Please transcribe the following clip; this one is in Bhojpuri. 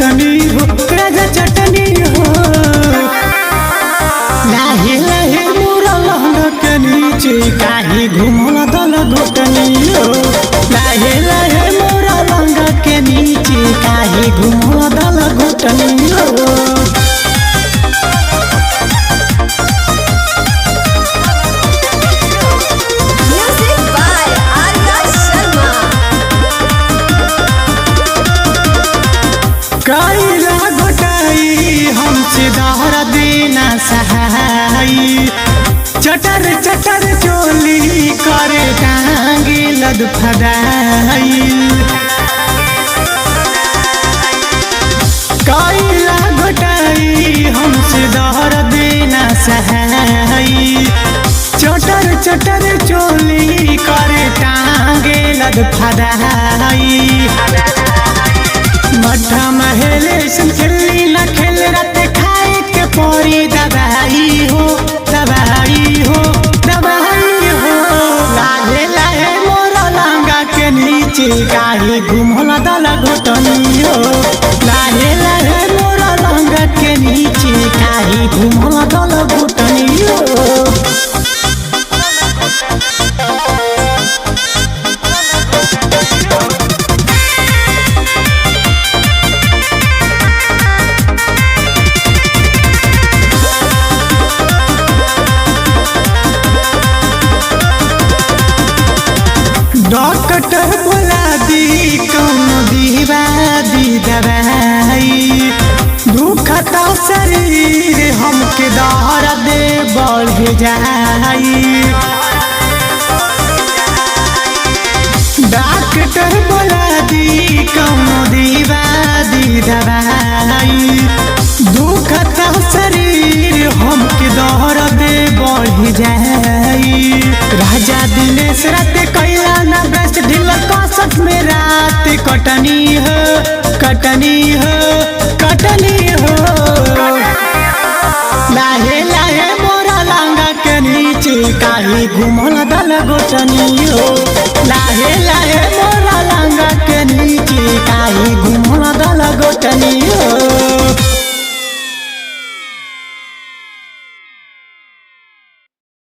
चटनी हो राजा चटनी हो। लाहे लाहे मोरा लहंगा के नीचे काहे घुमला दल घोटनी हो। लाहे लाहे मोरा लहंगा के नीचे काहे घुमला दल घोटनी हो। कैला घोटाई हमसे दहर देना सहाई। चटर चटर चोली करे टांगे लद फदाई। कैला घोटाई हमसे दहर देना सहाई। चटर चटर चोली करे टांगे लद फदाई। मठा महले खेली न खेल रते खाए के परी दवाई हो दवाई हो दवाई हो। लाहे लाहे मोरा लहंगा के नीचे काहे घुमला दल घोटनी हो। लाहे लाहे मोरा लहंगा के नीचे काहे घुमला दल घोटनी हो। डॉक्टर बोला दी कौन दीवा दी दवाई। दुखता शरीर हमके दर्द बढ़ जाई। डॉक्टर बोला दी कौन दीवा दी दवाई। दुखता शरीर हमके दर्द बढ़ जाई। राजा दिनेश रात कैला ना बेस्ट ढिल कसत में रात कटनी हो कटनी हो कटनी हो। लाहे लाहे मोरा लहंगा के नीचे काहे घुमला दल घोटनी हो। लाहे लाहे